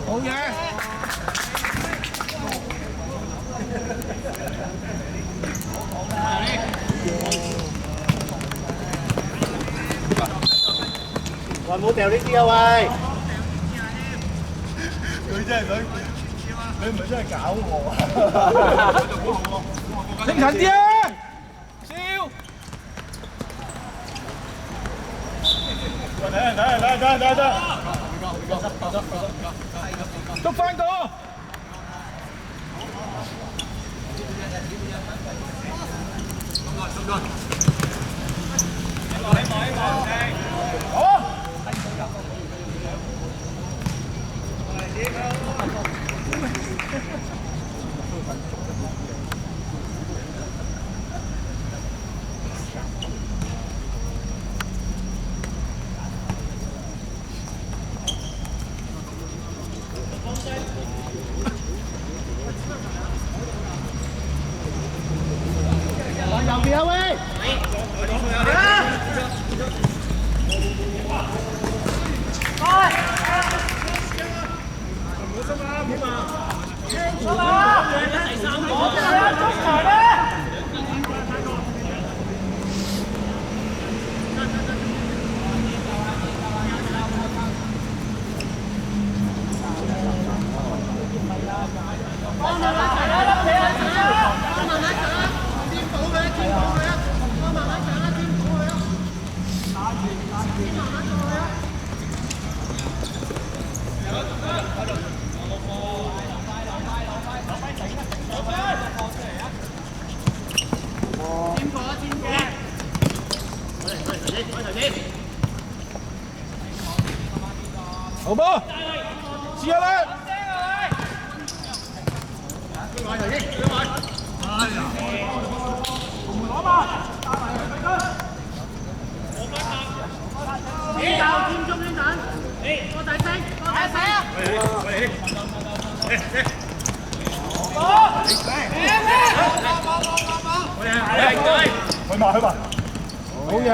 好嘢！喂，唔好掉呢啲啊喂！佢真係佢唔係真係搞我啊！拎近啲啊！笑！得，捉翻個！右邊啊喂！好波，試下啦！去埋，好嘢！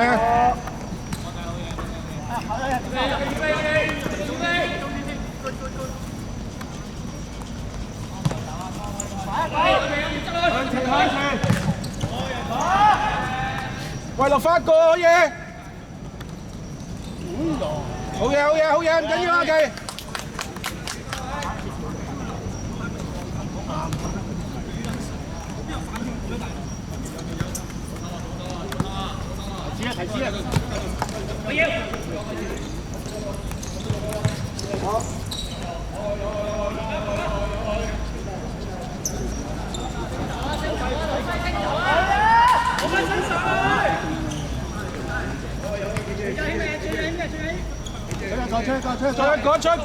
喂，落翻一個好嘢！好嘢，唔緊要啊，記。提示啊！再一個！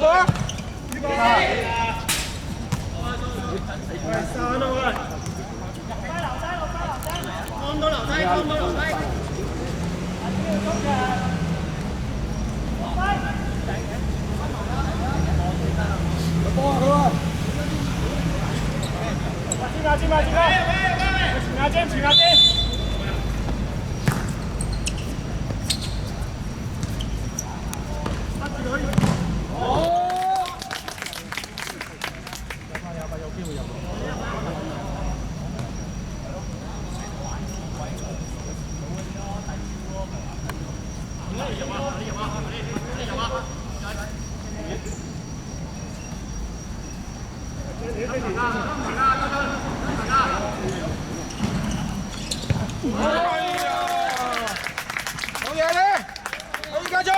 好嘢咧！李家俊，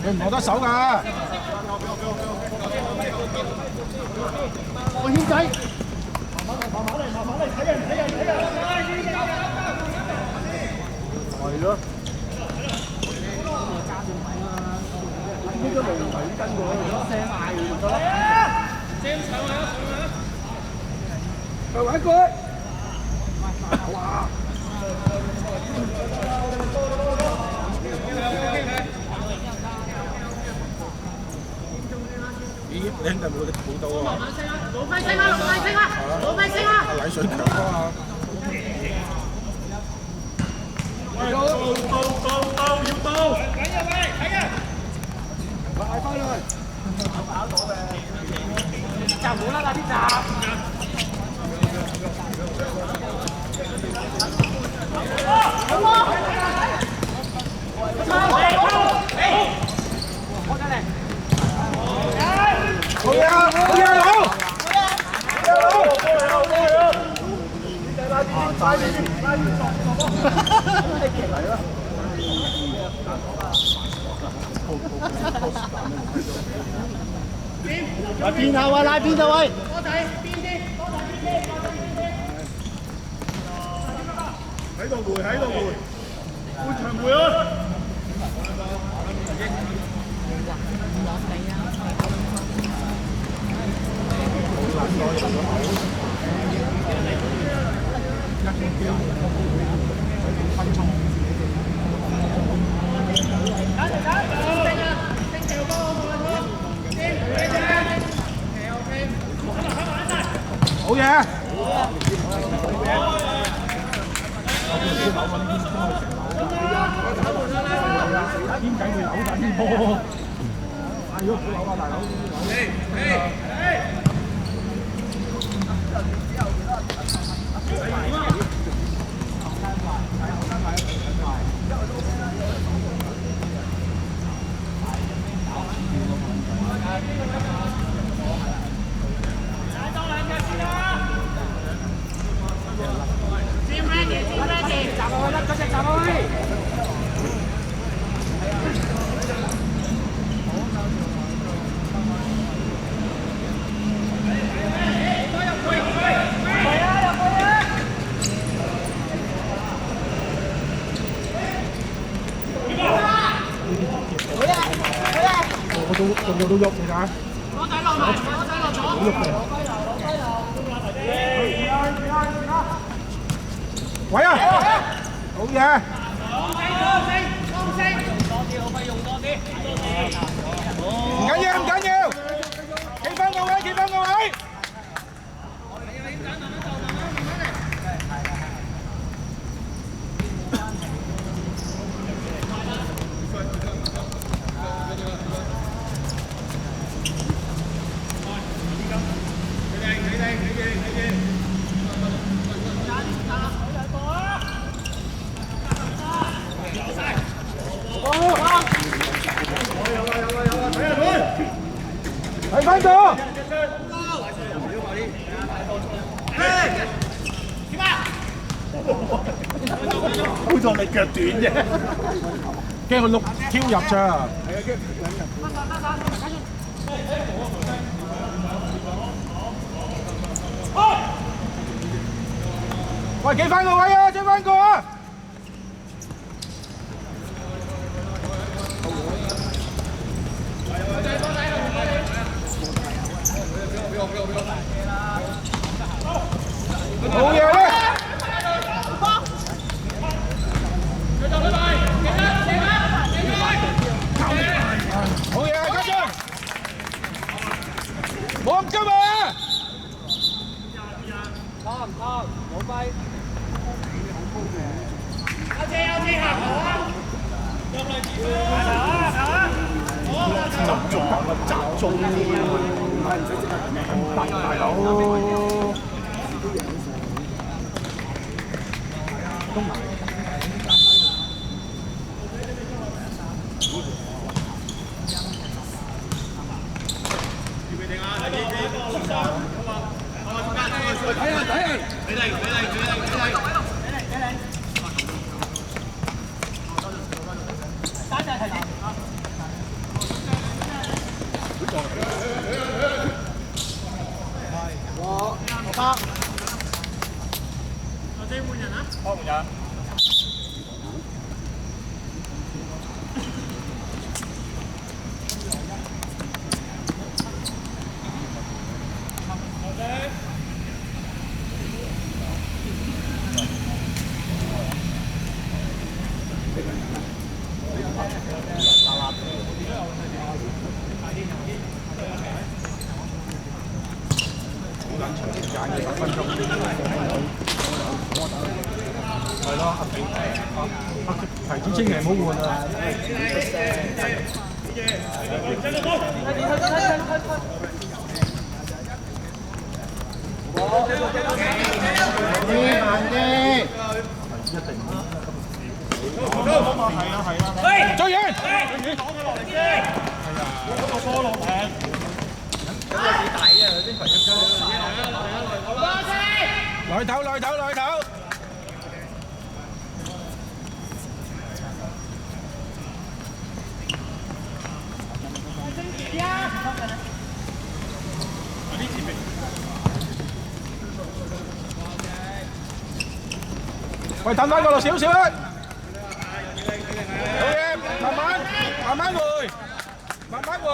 你唔攞得手㗎！我軒仔，係咯。呢個路唔係跟過，聲嗌就得啦。喂，玩過。哇！咦，你兄弟冇到啊？老輝升啊！老輝升啊！老輝升啊！係禮水強啊嘛！喂，到，要到！睇啊喂，睇啊！快翻去！就冇啦，啲閘。好嘢啊！好嘢佬！來邊後啊，拉邊後位。喺度回，喺度回，半場回啊！好嘢！邊仔會扭緊波？如果唔扭啊，大佬！個都喐，點解？我仔落埋，我仔落咗。好喐嘅。喂啊！好嘢！放聲！多啲，可唔可以用多啲？唔緊要，唔緊要。企翻個位，企翻個位。睇翻咗。好在你腳短啫，驚佢碌挑入咋。喂，企翻個位啊，追翻個啊！好嘢咧！好嘢啊，家俊！冇咁急啊！拖唔拖？冇揮。有車行頭啊！入嚟接啊！集中啊！集中啲啊！大佬。東南。20分鐘。係咯，提子千祈唔好換啊！慢啲。追遠！來頭！喂，褪翻過落少少啦！好嘢，慢慢回，慢慢回。慢慢回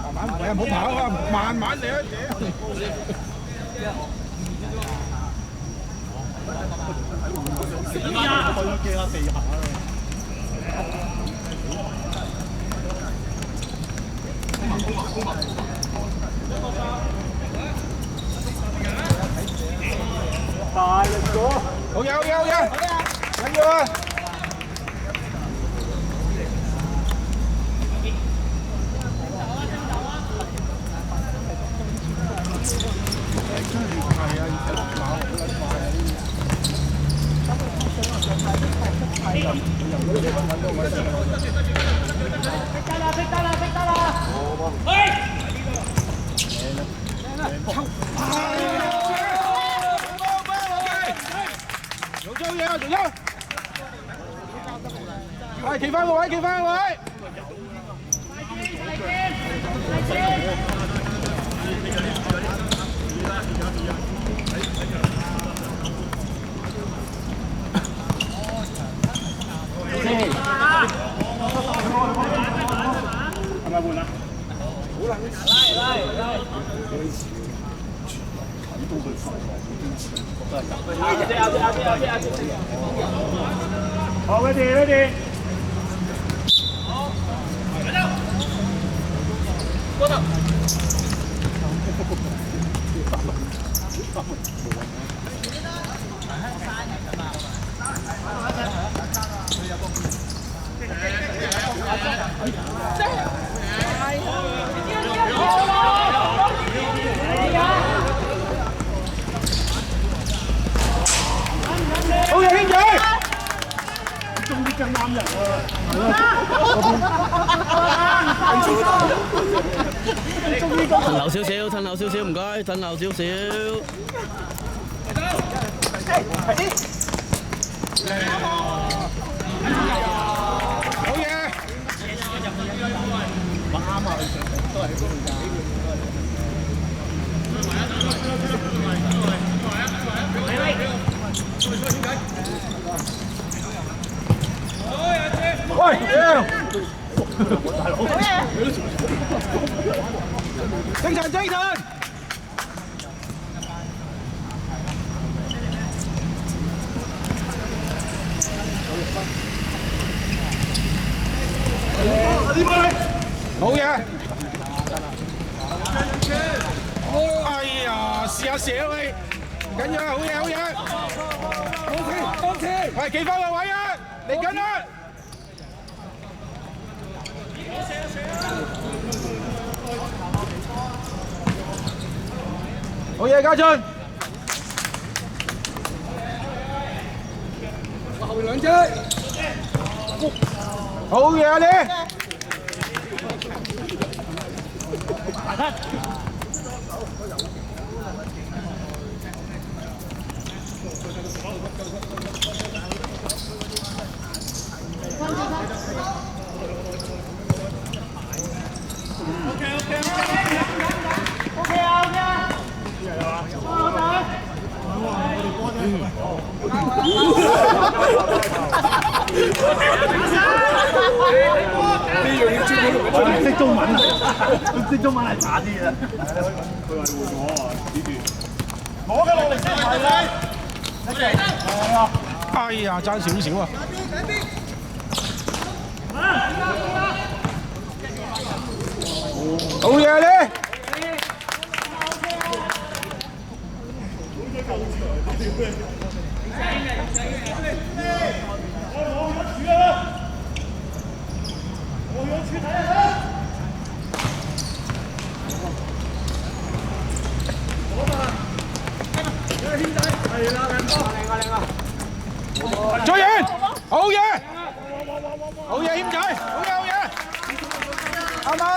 啊，唔好跑啊，慢慢嚟啊！大力咗！好嘢！緊要啊！係企翻個位，係咪換啦？好啦，好，ready。過頭。好嘢，兄弟！終於跟啱人啦！褪後少少，唔該，褪後少少。好嘢！啱啊，都係嗰度㗎。喂，精神！好嘢！哎呀，試下射啊你，唔緊要啊，好嘢！當前，係企翻個位啊，嚟緊啦！好嘢，家俊！後面兩隻，好嘢啊你！識中文，識中文係渣啲啊！佢話換我啊，指住攞嘅落嚟先係你。哎呀，爭少少啊！謙仔，好嘢好嘢，啱啊！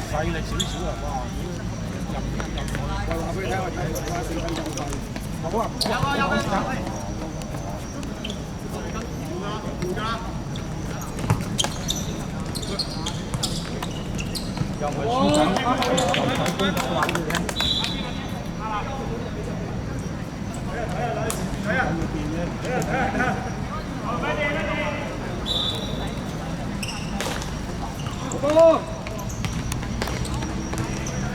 細力少少啊！哇！我話俾你聽，我睇4分鐘快。好啊！又唔係輸緊，話俾你聽。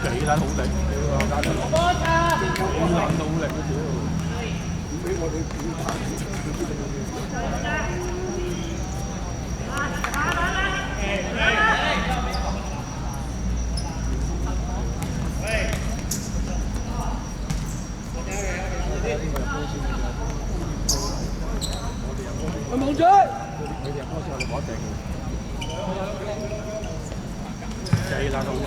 幾撚好力，你話家陣幾撚努力啊！屌，唔俾我哋表態。佢冇追，佢哋入波先，我哋攞定。幾撚好力！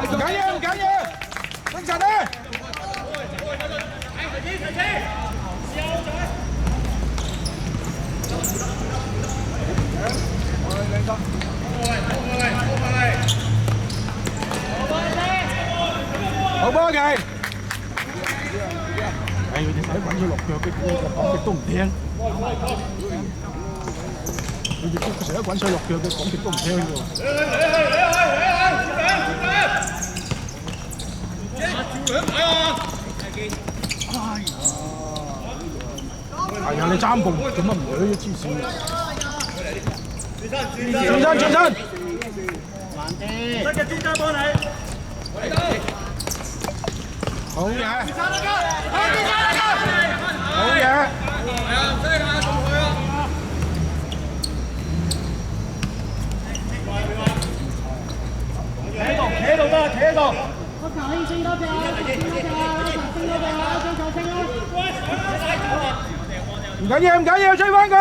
唔緊要唔緊要，精神啊！好波嘅。佢哋使揾佢落腳嘅，講極都唔聽。佢哋成日揾水落腳嘅，講極都唔聽喎。係啊！你爭步做乜唔舉黐線？轉身！慢啲。得嘅，專家幫你。好嘢！好嘢！企喺度得，企喺度。我球可以升多隻啊！升多隻啊！追球升啊！唔緊要唔緊要，追翻佢。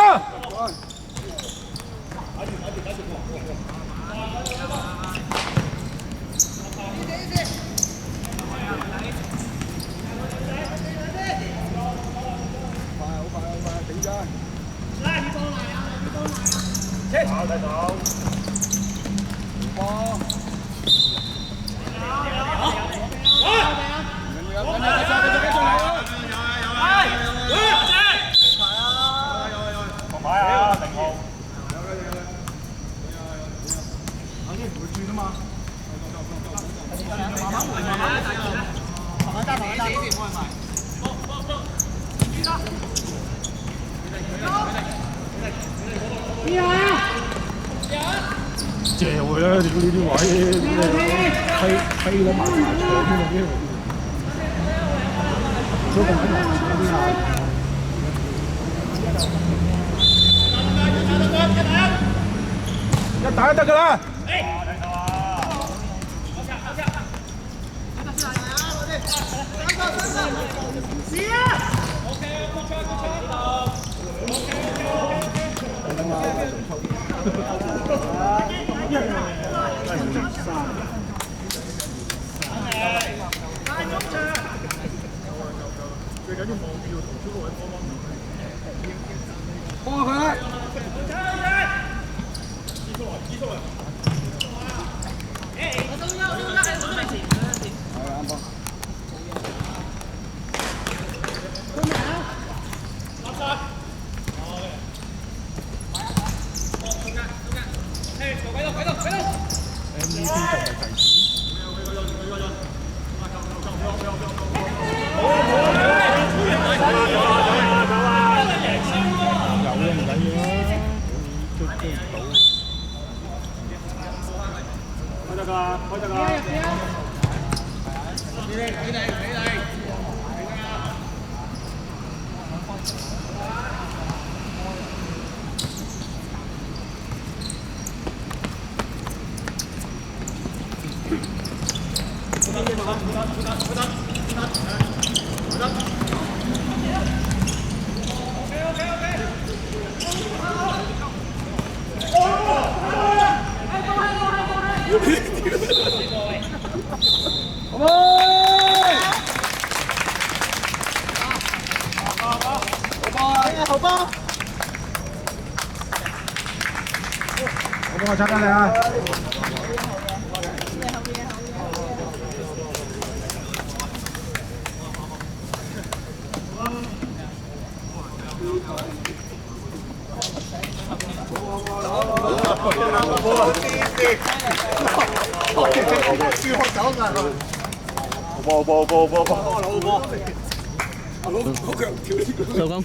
借佢啦！你呢啲位，批啦麻麻長添啊！呢都咁喺度啲啊！一打就得㗎啦。最緊要望住個圖書嗰位幫佢。後波。我幫我撐緊你啊！收工。